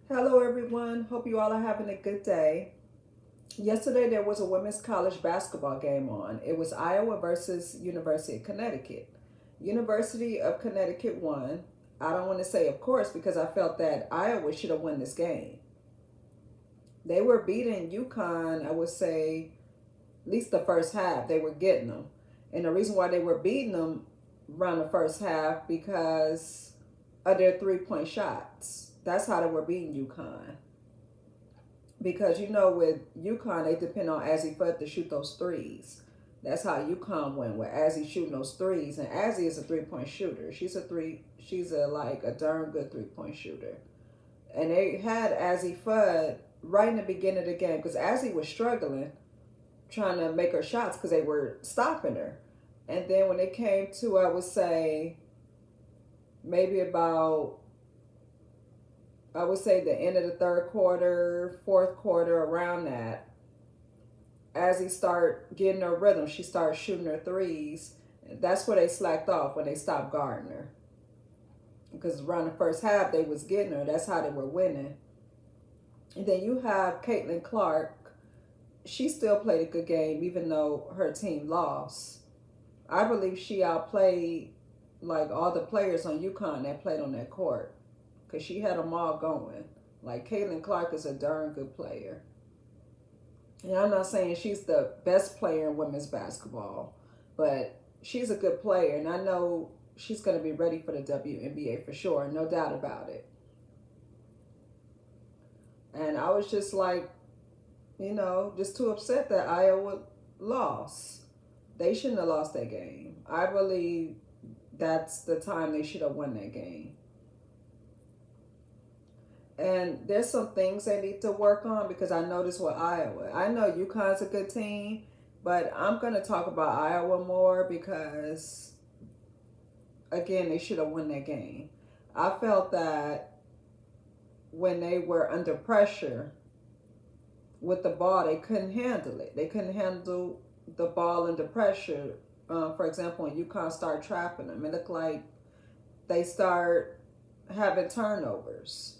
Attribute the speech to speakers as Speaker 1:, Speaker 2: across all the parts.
Speaker 1: Hello, everyone. Hope you all are having a good day. Yesterday, there was a women's college basketball game on. It was Iowa versus University of Connecticut. University of Connecticut won. I don't want to say, of course, because I felt that Iowa should have won this game. They were beating UConn, I would say, at least the first half. They were getting them. And the reason why they were beating them around the first half because of their 3-point shots. That's how they were beating UConn. Because with UConn, they depend on Azzy Fudd to shoot those threes. That's how UConn went with Azzy shooting those threes, and Azzy is a 3-point shooter. She's a like a darn good 3-point shooter. And they had Azzy Fudd right in the beginning of the game because Azzy was struggling trying to make her shots because they were stopping her. And then when it came to, I would say, maybe about I would say the end of the third quarter, fourth quarter, around that, as he started getting her rhythm, she started shooting her threes. That's where they slacked off when they stopped guarding her. Because around the first half, they was getting her. That's how they were winning. And then you have Caitlin Clark. She still played a good game, even though her team lost. I believe she outplayed like all the players on UConn that played on that court because she had them all going. Like Caitlin Clark is a darn good player. And I'm not saying she's the best player in women's basketball, but she's a good player, and I know she's going to be ready for the WNBA for sure, no doubt about it. And I was just like, just too upset that Iowa lost. They shouldn't have lost that game. I believe that's the time they should have won that game. And there's some things they need to work on because I noticed with Iowa. I know UConn's a good team, but I'm going to talk about Iowa more because, again, they should have won that game. I felt that when they were under pressure with the ball, they couldn't handle it. They couldn't handle the ball under pressure. For example, when UConn started trapping them, it looked like they start having turnovers.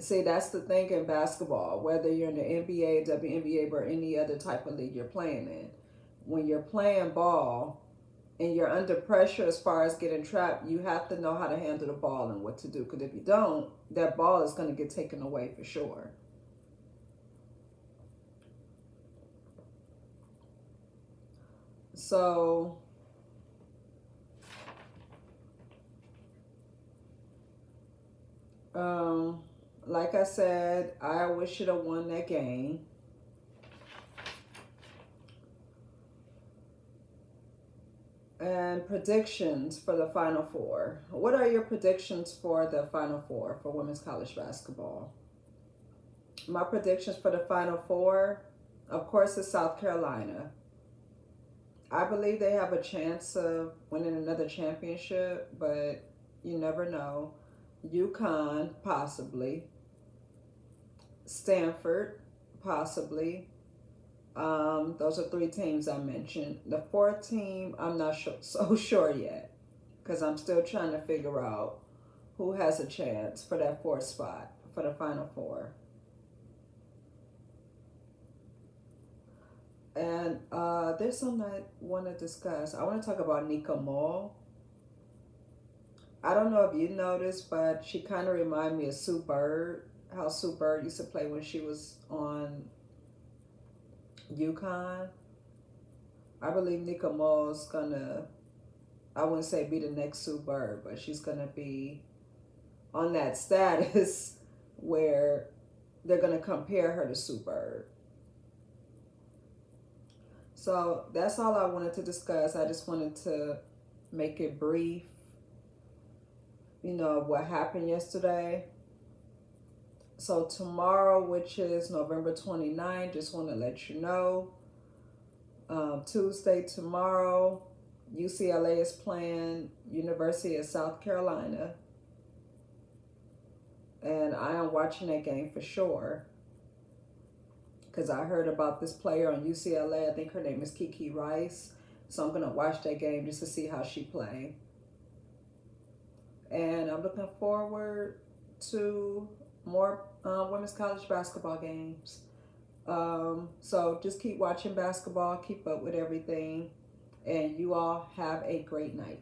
Speaker 1: See, that's the thing in basketball, whether you're in the NBA, WNBA, or any other type of league you're playing in. When you're playing ball and you're under pressure as far as getting trapped, you have to know how to handle the ball and what to do. Because if you don't, that ball is going to get taken away for sure. So, um, like I said, Iowa should have won that game. And predictions for the Final Four. What are your predictions for the Final Four for women's college basketball? My predictions for the Final Four, of course, is South Carolina. I believe they have a chance of winning another championship, but you never know. UConn, possibly. Stanford, possibly. Those are three teams I mentioned. The fourth team, I'm not so sure yet because I'm still trying to figure out who has a chance for that fourth spot for the Final Four. And there's something I want to discuss. I want to talk about Nika Mall. I don't know if you noticed, but she kind of reminded me of Sue Bird, how Sue Bird used to play when she was on UConn. I believe Nika Mall's gonna, I wouldn't say be the next Sue Bird, but she's gonna be on that status where they're gonna compare her to Sue Bird. So that's all I wanted to discuss. I just wanted to make it brief, what happened yesterday. So tomorrow, which is November 29th, just want to let you know, Tuesday tomorrow, UCLA is playing University of South Carolina. And I am watching that game for sure because I heard about this player on UCLA. I think her name is Kiki Rice. So I'm going to watch that game just to see how she plays. And I'm looking forward to more women's college basketball games. So just keep watching basketball, keep up with everything, and you all have a great night.